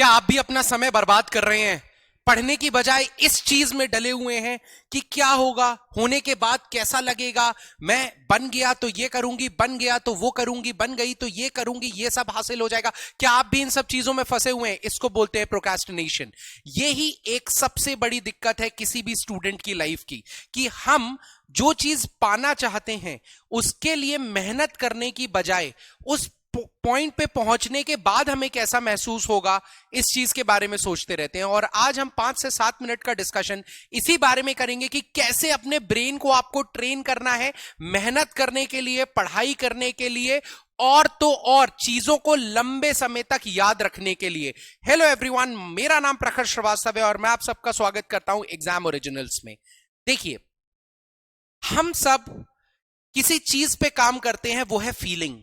क्या आप भी अपना समय बर्बाद कर रहे हैं? पढ़ने की बजाय इस चीज में डले हुए हैं कि क्या होगा, होने के बाद कैसा लगेगा, मैं बन गया तो ये करूंगी, बन गया तो वो करूंगी, बन गई तो ये करूंगी, ये सब हासिल हो जाएगा। क्या आप भी इन सब चीजों में फंसे हुए हैं? इसको बोलते हैं प्रोक्रेस्टिनेशन। यही एक सबसे बड़ी दिक्कत है किसी भी स्टूडेंट की लाइफ की, कि हम जो चीज पाना चाहते हैं उसके लिए मेहनत करने की बजाय उस पॉइंट पे पहुंचने के बाद हमें कैसा महसूस होगा, इस चीज के बारे में सोचते रहते हैं। और आज हम 5 से 7 मिनट का डिस्कशन इसी बारे में करेंगे कि कैसे अपने ब्रेन को आपको ट्रेन करना है मेहनत करने के लिए, पढ़ाई करने के लिए, और तो और चीजों को लंबे समय तक याद रखने के लिए। हेलो एवरीवन, मेरा नाम प्रखर श्रीवास्तव है और मैं आप सबका स्वागत करता हूं एग्जाम ओरिजिनल्स में। देखिए, हम सब किसी चीज पे काम करते हैं, वो है फीलिंग।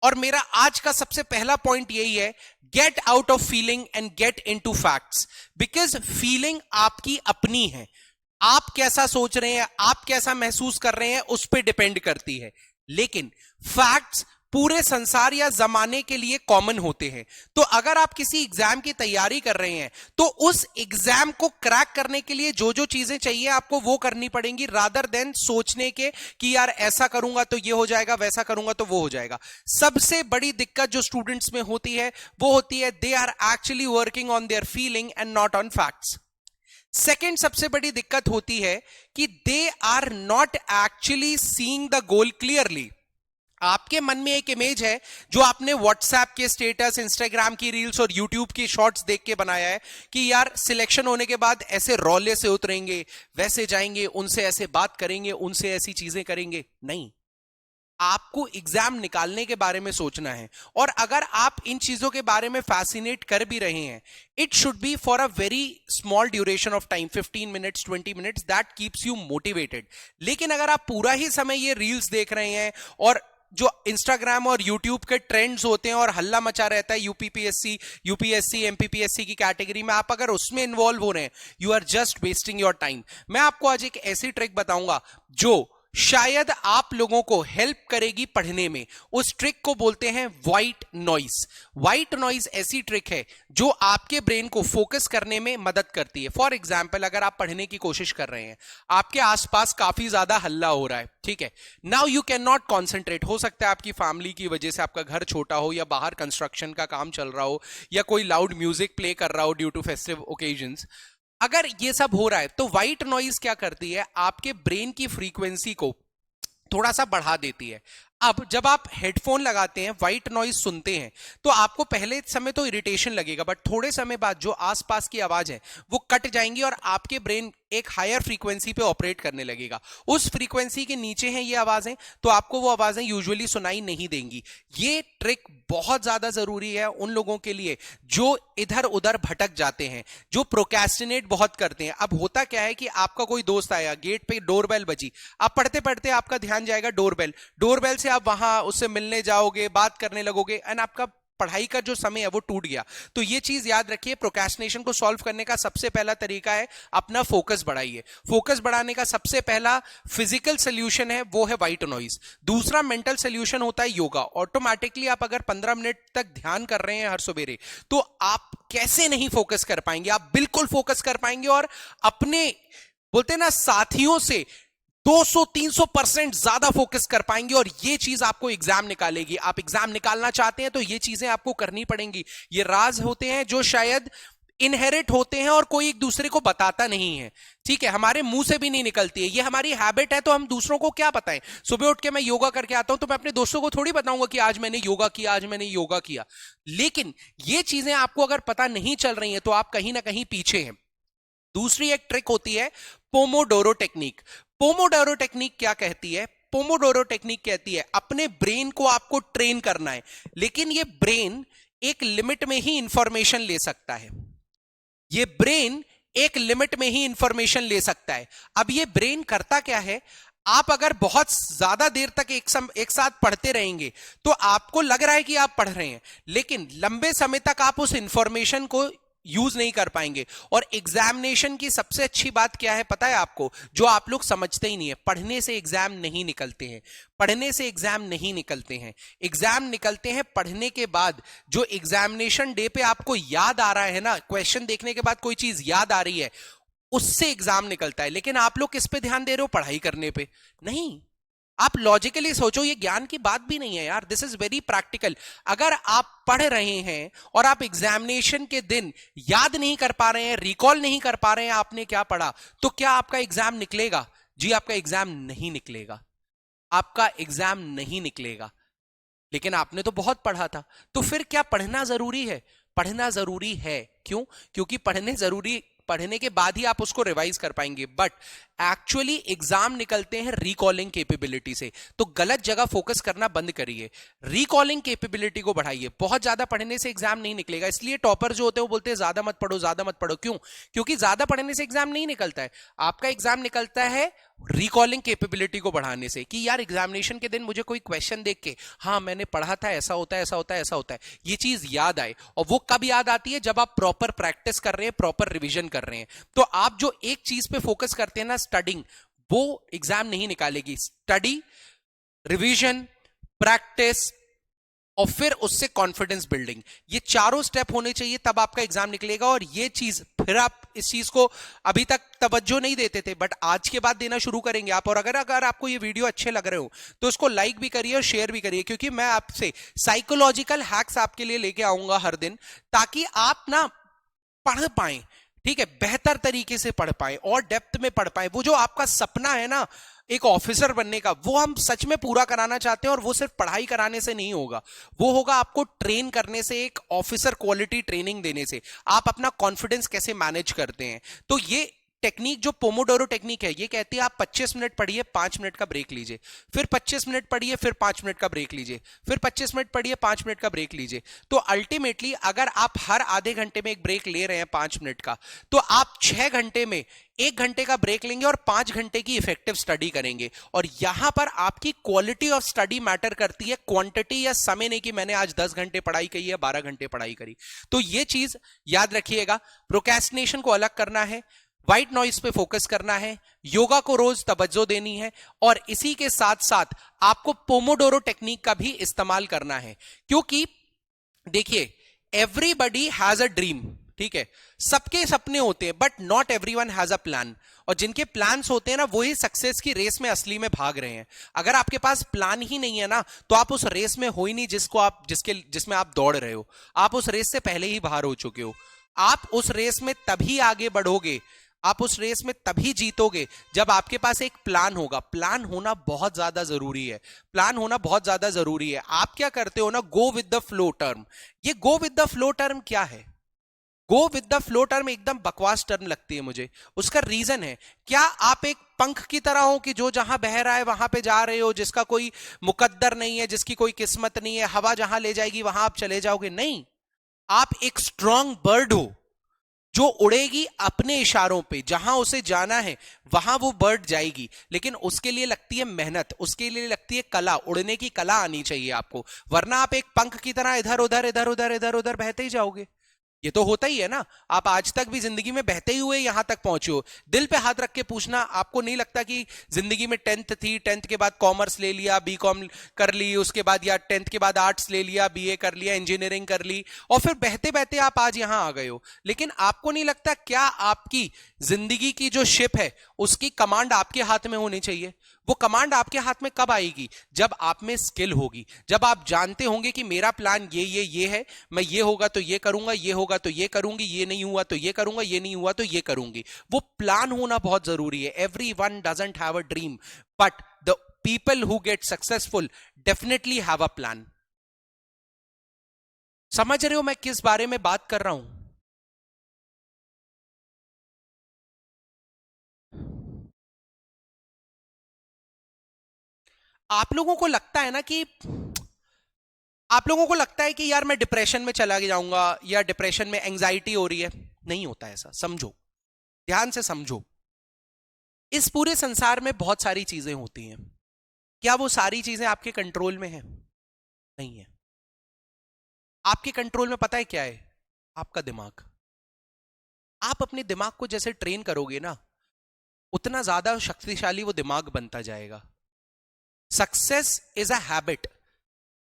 और मेरा आज का सबसे पहला पॉइंट यही है, get out of feeling and get into facts. Because feeling आपकी अपनी है, आप कैसा सोच रहे हैं, आप कैसा महसूस कर रहे हैं, उस पर डिपेंड करती है। लेकिन फैक्ट्स पूरे संसार या जमाने के लिए कॉमन होते हैं। तो अगर आप किसी एग्जाम की तैयारी कर रहे हैं तो उस एग्जाम को क्रैक करने के लिए जो जो चीजें चाहिए आपको वो करनी पड़ेंगी, रादर देन सोचने के कि यार ऐसा करूंगा तो ये हो जाएगा, वैसा करूंगा तो वो हो जाएगा। सबसे बड़ी दिक्कत जो स्टूडेंट्स में होती है वो होती है, they are actually working on their feeling and not on facts. Second सबसे बड़ी दिक्कत होती है कि they are not actually seeing the goal clearly. आपके मन में एक इमेज है जो आपने व्हाट्सएप के स्टेटस, इंस्टाग्राम की रील्स और यूट्यूब की शॉर्ट्स देख के बनाया है कि यार सिलेक्शन होने के बाद ऐसे रौले से उतरेंगे, वैसे जाएंगे, उनसे ऐसे बात करेंगे, उनसे ऐसी चीजें करेंगे। नहीं, आपको एग्जाम निकालने के बारे में सोचना है। और अगर आप इन चीजों के बारे में फैसिनेट कर भी रहे हैं, it should be for a very small duration of time, 15 minutes, 20 minutes, that keeps you motivated. लेकिन अगर आप पूरा ही समय ये रील्स देख रहे हैं और जो इंस्टाग्राम और यूट्यूब के ट्रेंड्स होते हैं और हल्ला मचा रहता है यूपीएससी एमपीपीएससी की कैटेगरी में, आप अगर उसमें इन्वॉल्व हो रहे हैं, you are just wasting your time. मैं आपको आज एक ऐसी ट्रिक बताऊंगा जो शायद आप लोगों को हेल्प करेगी पढ़ने में। उस ट्रिक को बोलते हैं व्हाइट नॉइज। व्हाइट नॉइज ऐसी ट्रिक है जो आपके ब्रेन को फोकस करने में मदद करती है। फॉर एग्जाम्पल, अगर आप पढ़ने की कोशिश कर रहे हैं, आपके आसपास काफी ज्यादा हल्ला हो रहा है, ठीक है, now you can not concentrate. हो सकता है आपकी फैमिली की वजह से आपका घर छोटा हो, या बाहर कंस्ट्रक्शन का काम चल रहा हो, या कोई लाउड म्यूजिक प्ले कर रहा हो ड्यू टू फेस्टिव ओकेजन्स। अगर ये सब हो रहा है तो व्हाइट नॉइज क्या करती है, आपके ब्रेन की फ्रीक्वेंसी को थोड़ा सा बढ़ा देती है। अब जब आप हेडफोन लगाते हैं, व्हाइट नॉइज सुनते हैं, तो आपको पहले समय तो इरिटेशन लगेगा, बट थोड़े समय बाद जो आसपास की आवाज है वो कट जाएंगी और आपके ब्रेन एक हायर फ्रीक्वेंसी पे ऑपरेट करने लगेगा। उस फ्रीक्वेंसी के नीचे हैं ये आवाजें, तो आपको वो आवाजें यूजुअली सुनाई नहीं देंगी। ये ट्रिक बहुत ज्यादा जरूरी है उन लोगों के लिए जो इधर उधर भटक जाते हैं, जो प्रोक्रेस्टिनेट बहुत करते हैं। अब होता क्या है कि आपका कोई दोस्त आया, गेट पे डोरबेल बजी, आप पढ़ते पढ़ते आपका ध्यान जाएगा डोरबेल से आप वहां उससे मिलने जाओगे, बात करने लगोगे, एंड आपका पढ़ाई का जो समय है वो टूट गया। तो ये चीज याद रखिए, प्रोक्रेस्टिनेशन को सॉल्व करने का सबसे पहला तरीका है अपना फोकस बढ़ाइए। फोकस बढ़ाने का सबसे पहला फिजिकल सोल्यूशन है वो है व्हाइट नॉइज। दूसरा मेंटल सोल्यूशन होता है योगा। ऑटोमेटिकली आप अगर 15 मिनट तक ध्यान कर रहे हैं हर सवेरे, तो आप कैसे नहीं फोकस कर पाएंगे, आप बिल्कुल फोकस कर पाएंगे और अपने बोलते हैं ना साथियों से 200-300% ज्यादा फोकस कर पाएंगे। और ये चीज आपको एग्जाम निकालेगी। आप एग्जाम निकालना चाहते हैं तो ये चीजें आपको करनी पड़ेंगी। ये राज होते हैं जो शायद इनहेरिट होते हैं और कोई एक दूसरे को बताता नहीं है, ठीक है, हमारे मुंह से भी नहीं निकलती है, ये हमारी हैबिट है, तो हम दूसरों को क्या बताएं। सुबह उठ के मैं योगा करके आता हूं तो मैं अपने दोस्तों को थोड़ी बताऊंगा कि आज मैंने योगा किया, आज मैंने योगा किया। लेकिन ये चीजें आपको अगर पता नहीं चल रही हैं तो आप कहीं ना कहीं पीछे हैं। दूसरी एक ट्रिक होती है पोमोडोरो टेक्निक। पोमोडोरो टेक्निक क्या कहती है? पोमोडोरो टेक्निक कहती है अपने ब्रेन को आपको ट्रेन करना है, लेकिन ये ब्रेन एक लिमिट में ही इंफॉर्मेशन ले सकता है। ये ब्रेन एक लिमिट में ही इंफॉर्मेशन ले सकता है। अब ये ब्रेन करता क्या है, आप अगर बहुत ज्यादा देर तक एक साथ पढ़ते रहेंगे तो आपको लग रहा है कि आप पढ़ रहे हैं, लेकिन लंबे समय तक आप उस इंफॉर्मेशन को यूज नहीं कर पाएंगे। और एग्जामिनेशन की सबसे अच्छी बात क्या है पता है आपको, जो आप लोग समझते ही नहीं है, पढ़ने से एग्जाम नहीं निकलते हैं। पढ़ने से एग्जाम नहीं निकलते हैं, एग्जाम निकलते हैं पढ़ने के बाद। जो एग्जामिनेशन डे पे आपको याद आ रहा है ना, क्वेश्चन देखने के बाद कोई चीज याद आ रही है, उससे एग्जाम निकलता है। लेकिन आप लोग किस पे ध्यान दे रहे हो, पढ़ाई करने पे नहीं। आप लॉजिकली सोचो, ये ज्ञान की बात भी नहीं है यार, दिस इज वेरी प्रैक्टिकल। अगर आप पढ़ रहे हैं और आप एग्जामिनेशन के दिन याद नहीं कर पा रहे हैं, रिकॉल नहीं कर पा रहे हैं आपने क्या पढ़ा, तो क्या आपका एग्जाम निकलेगा? जी आपका एग्जाम नहीं निकलेगा, आपका एग्जाम नहीं निकलेगा। लेकिन आपने तो बहुत पढ़ा था। तो फिर क्या पढ़ना जरूरी है? पढ़ना जरूरी है। क्यों? क्योंकि पढ़ने के बाद ही आप उसको रिवाइज कर पाएंगे। बट एक्चुअली एग्जाम निकलते हैं रिकॉलिंग कैपेबिलिटी से। तो गलत जगह फोकस करना बंद करिए, रिकॉलिंग कैपेबिलिटी को बढ़ाइए। बहुत ज्यादा पढ़ने से एग्जाम नहीं निकलेगा। इसलिए टॉपर जो होते हैं वो बोलते हैं ज्यादा मत पढ़ो, ज्यादा मत पढ़ो। क्यों? क्योंकि ज्यादा पढ़ने से एग्जाम नहीं निकलता है। आपका एग्जाम निकलता है रिकॉलिंग कैपेबिलिटी को बढ़ाने से, कि यार एग्जामिनेशन के दिन मुझे कोई क्वेश्चन देख के, हाँ मैंने पढ़ा था, ऐसा होता है, ऐसा होता है, ऐसा होता है, ये चीज याद आए। और वो कब याद आती है? जब आप प्रॉपर प्रैक्टिस कर रहे हैं, प्रॉपर रिवीजन कर रहे हैं। तो आप जो एक चीज पे फोकस करते हैं ना, स्टडिंग, वो एग्जाम नहीं निकालेगी। स्टडी, रिवीजन, प्रैक्टिस और फिर उससे कॉन्फिडेंस बिल्डिंग, ये चारों स्टेप होने चाहिए, तब आपका एग्जाम निकलेगा। और ये चीज फिर आप इस चीज को अभी तक तवज्जो नहीं देते थे, बट आज के बाद देना शुरू करेंगे आप। और अगर आपको ये वीडियो अच्छे लग रहे हो तो उसको लाइक भी करिए और शेयर भी करिए, क्योंकि मैं आपसे साइकोलॉजिकल हैक्स आपके लिए लेके आऊंगा हर दिन, ताकि आप ना पढ़ पाए, ठीक है, बेहतर तरीके से पढ़ पाए और डेप्थ में पढ़ पाए। वो जो आपका सपना है ना एक ऑफिसर बनने का, वो हम सच में पूरा कराना चाहते हैं। और वो सिर्फ पढ़ाई कराने से नहीं होगा, वो होगा आपको ट्रेन करने से, एक ऑफिसर क्वालिटी ट्रेनिंग देने से। आप अपना कॉन्फिडेंस कैसे मैनेज करते हैं। तो ये टेक्निक जो पोमोडोरो टेक्निक है, ये कहती है आप 25 मिनट पढ़िए, 5 मिनट का ब्रेक लीजिए, फिर 25 मिनट पढ़िए, फिर 5 मिनट का ब्रेक लीजिए, फिर 25 मिनट पढ़िए, 5 मिनट का ब्रेक लीजिए। तो अल्टीमेटली अगर आप हर आधे घंटे में एक ब्रेक ले रहे हैं 5 मिनट का, तो आप 6 घंटे में 1 घंटे का ब्रेक लेंगे और 5 घंटे की इफेक्टिव स्टडी करेंगे। और यहां पर आपकी क्वालिटी ऑफ स्टडी मैटर करती है, क्वांटिटी या समय नहीं कि मैंने आज 10 घंटे पढ़ाई की है, 12 घंटे पढ़ाई करी। तो ये चीज याद रखिएगा। प्रोक्रेस्टिनेशन को अलग करना है, व्हाइट नॉइज पे फोकस करना है, योगा को रोज तवज्जो देनी है, और इसी के साथ साथ आपको पोमोडोरो टेक्निक का भी इस्तेमाल करना है। क्योंकि देखिए, एवरीबडी हैज अ ड्रीम, ठीक है, सबके सपने होते हैं, but not everyone has a plan. और जिनके प्लान्स होते हैं ना, वही सक्सेस की रेस में असली में भाग रहे हैं। अगर आपके पास प्लान ही नहीं है ना, तो आप उस रेस में हो ही नहीं जिसमें आप दौड़ रहे हो। आप उस रेस से पहले ही बाहर हो चुके हो। आप उस रेस में तभी आगे बढ़ोगे, आप उस रेस में तभी जीतोगे जब आपके पास एक प्लान होगा। प्लान होना बहुत ज्यादा जरूरी है, प्लान होना बहुत ज्यादा जरूरी है। आप क्या करते हो ना, go with the flow term. ये go with the flow term क्या है? Go with the flow term एकदम बकवास टर्म लगती है मुझे। उसका रीजन है, क्या आप एक पंख की तरह हो कि जो जहां बह रहा है वहां पे जा रहे हो, जिसका कोई मुकद्दर नहीं है, जिसकी कोई किस्मत नहीं है, हवा जहां ले जाएगी वहां आप चले जाओगे? नहीं, आप एक स्ट्रांग बर्ड हो जो उड़ेगी अपने इशारों पे, जहां उसे जाना है वहां वो बर्ड जाएगी। लेकिन उसके लिए लगती है मेहनत, उसके लिए लगती है कला, उड़ने की कला आनी चाहिए आपको। वरना आप एक पंख की तरह इधर उधर इधर उधर इधर उधर बहते ही जाओगे। ये तो होता ही है ना। आप आज तक भी जिंदगी में बहते ही हुए यहां तक पहुंचे हो। दिल पे हाथ रख के पूछना, आपको नहीं लगता कि जिंदगी में 10th थी, 10th के बाद कॉमर्स ले लिया, बीकॉम कर ली, उसके बाद या 10th के बाद आर्ट्स ले लिया, बीए कर लिया, इंजीनियरिंग कर ली, और फिर बहते बहते आप आज यहां आ गए हो। लेकिन आपको नहीं लगता क्या आपकी जिंदगी की जो शिप है उसकी कमांड आपके हाथ में होनी चाहिए? वो कमांड आपके हाथ में कब आएगी? जब आप में स्किल होगी, जब आप जानते होंगे कि मेरा प्लान ये है, मैं ये होगा तो ये करूंगा, ये होगा तो ये करूंगी, ये नहीं हुआ तो ये करूंगा, ये नहीं हुआ तो ये करूंगी। वो प्लान होना बहुत जरूरी है। Everyone doesn't have a dream, but the people who get successful definitely have a plan. समझ रहे हो मैं किस बारे में बात कर रहा हूं? आप लोगों को लगता है ना कि आप लोगों को लगता है कि यार मैं डिप्रेशन में चला जाऊंगा या डिप्रेशन में एंजाइटी हो रही है। नहीं होता ऐसा, समझो, ध्यान से समझो। इस पूरे संसार में बहुत सारी चीजें होती हैं। क्या वो सारी चीजें आपके कंट्रोल में हैं? नहीं है। आपके कंट्रोल में पता है क्या है? आपका दिमाग। आप अपने दिमाग को जैसे ट्रेन करोगे ना, उतना ज्यादा शक्तिशाली वो दिमाग बनता जाएगा। Success is a habit.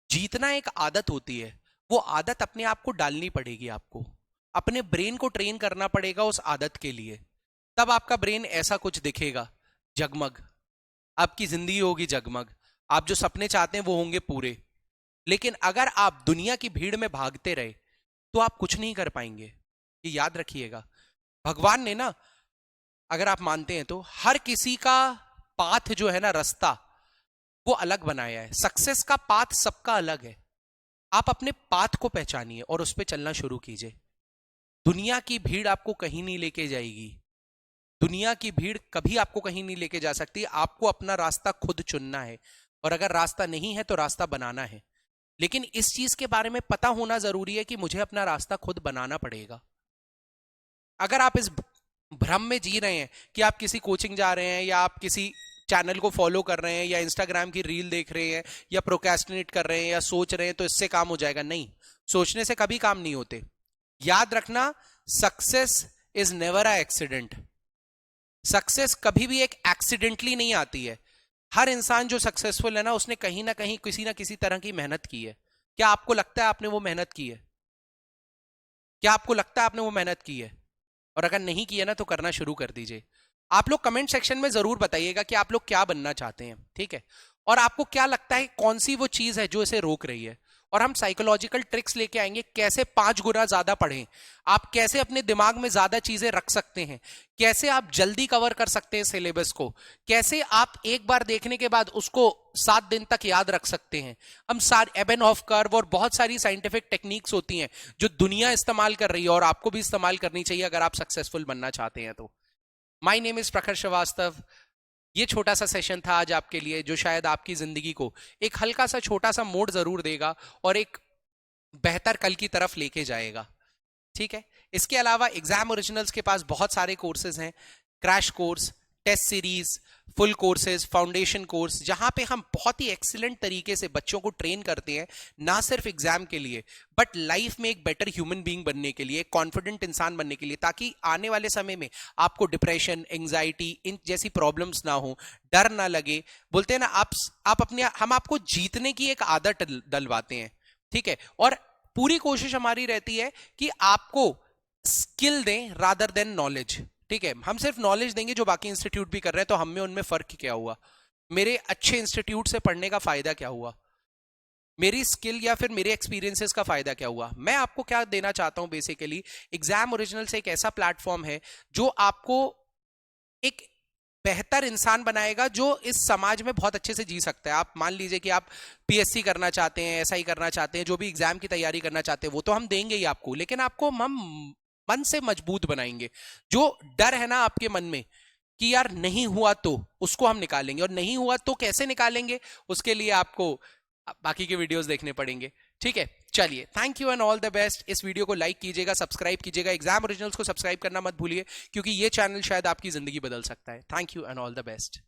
जीतना एक आदत होती है, वो आदत अपने आप को डालनी पड़ेगी। आपको अपने ब्रेन को ट्रेन करना पड़ेगा उस आदत के लिए। तब आपका ब्रेन ऐसा कुछ दिखेगा, जगमग। आपकी जिंदगी होगी जगमग। आप जो सपने चाहते हैं वो होंगे पूरे। लेकिन अगर आप दुनिया की भीड़ में भागते रहे तो आप कुछ नहीं कर पाएंगे। ये याद रखिएगा। भगवान ने ना, अगर आप मानते हैं तो, हर किसी का पाथ जो है ना, रास्ता, वो अलग बनाया है। सक्सेस का पाथ सबका अलग है। आप अपने पाथ को पहचानिए और उस पर चलना शुरू कीजिए। दुनिया की भीड़ आपको कहीं नहीं लेके जाएगी। दुनिया की भीड़ कभी आपको कहीं नहीं लेके जा सकती। आपको अपना रास्ता खुद चुनना है, और अगर रास्ता नहीं है तो रास्ता बनाना है। लेकिन इस चीज के बारे में पता होना जरूरी है कि मुझे अपना रास्ता खुद बनाना पड़ेगा। अगर आप इस भ्रम में जी रहे हैं कि आप किसी कोचिंग जा रहे हैं, या आप किसी चैनल को फॉलो कर रहे हैं, या इंस्टाग्राम की रील देख रहे हैं, या प्रोक्रेस्टिनेट कर रहे हैं, या सोच रहे हैं तो इससे काम हो जाएगा, नहीं। सोचने से कभी काम नहीं होते। याद रखना, success is never a accident. Success कभी भी एक एक्सीडेंटली नहीं आती है। हर इंसान जो सक्सेसफुल है ना, उसने कहीं ना कहीं किसी ना किसी तरह की मेहनत की है। क्या आपको लगता है आपने वो मेहनत की है? क्या आपको लगता है आपने वो मेहनत की है? और अगर नहीं किया ना तो करना शुरू कर दीजिए। आप लोग कमेंट सेक्शन में जरूर बताइएगा कि आप लोग क्या बनना चाहते हैं, ठीक है? और आपको क्या लगता है कौन सी वो चीज है जो इसे रोक रही है। और हम साइकोलॉजिकल ट्रिक्स लेके आएंगे, कैसे 5 गुना ज्यादा पढ़ें, आप कैसे अपने दिमाग में ज्यादा चीजें रख सकते हैं, कैसे आप जल्दी कवर कर सकते हैं सिलेबस को, कैसे आप एक बार देखने के बाद उसको 7 दिन तक याद रख सकते हैं। हम सारे एबेनहॉफ कर्व और बहुत सारी साइंटिफिक टेक्निक्स होती हैं जो दुनिया इस्तेमाल कर रही है, और आपको भी इस्तेमाल करनी चाहिए अगर आप सक्सेसफुल बनना चाहते हैं तो। माई नेम इज प्रखर श्रीवास्तव। ये छोटा सा सेशन था आज आपके लिए, जो शायद आपकी जिंदगी को एक हल्का सा छोटा सा मोड़ जरूर देगा और एक बेहतर कल की तरफ लेके जाएगा, ठीक है? इसके अलावा एग्जाम ओरिजिनल्स के पास बहुत सारे कोर्सेज हैं। Crash course, test series, full courses, foundation course, जहां पे हम बहुत ही एक्सीलेंट तरीके से बच्चों को ट्रेन करते हैं, ना सिर्फ एग्जाम के लिए बट लाइफ में एक बेटर ह्यूमन बीइंग बनने के लिए, एक कॉन्फिडेंट इंसान बनने के लिए, ताकि आने वाले समय में आपको डिप्रेशन, एंग्जाइटी, इन जैसी प्रॉब्लम्स ना हो, डर ना लगे। बोलते हैं ना, आप अपने हम आपको जीतने की एक आदत डलवाते हैं, ठीक है? और पूरी कोशिश हमारी रहती है कि आपको स्किल दें रादर देन नॉलेज, ठीक है? हम सिर्फ नॉलेज देंगे जो बाकी इंस्टीट्यूट भी कर रहे हैं, तो हम में उनमें फर्क क्या हुआ? मेरे अच्छे इंस्टीट्यूट से पढ़ने का फायदा क्या हुआ? मेरी स्किल या फिर मेरे एक्सपीरियंसेस का फायदा क्या हुआ? मैं आपको क्या देना चाहता हूं बेसिकली, एग्जाम ओरिजिनल्स एक ऐसा प्लेटफॉर्म है जो आपको एक बेहतर इंसान बनाएगा, जो इस समाज में बहुत अच्छे से जी सकता है। आप मान लीजिए कि आप पीएससी करना चाहते हैं, एसआई करना चाहते हैं, जो भी एग्जाम की तैयारी करना चाहते हैं, वो तो हम देंगे ही आपको, लेकिन आपको हम मन से मजबूत बनाएंगे। जो डर है ना आपके मन में कि यार नहीं हुआ तो, उसको हम निकालेंगे। और नहीं हुआ तो कैसे निकालेंगे, उसके लिए आपको बाकी के वीडियोस देखने पड़ेंगे, ठीक है? चलिए, thank you and all the best. इस वीडियो को लाइक कीजिएगा, सब्सक्राइब कीजिएगा। एग्जाम ओरिजिनल्स को सब्सक्राइब करना मत भूलिए, क्योंकि ये चैनल शायद आपकी जिंदगी बदल सकता है। Thank you and all the best.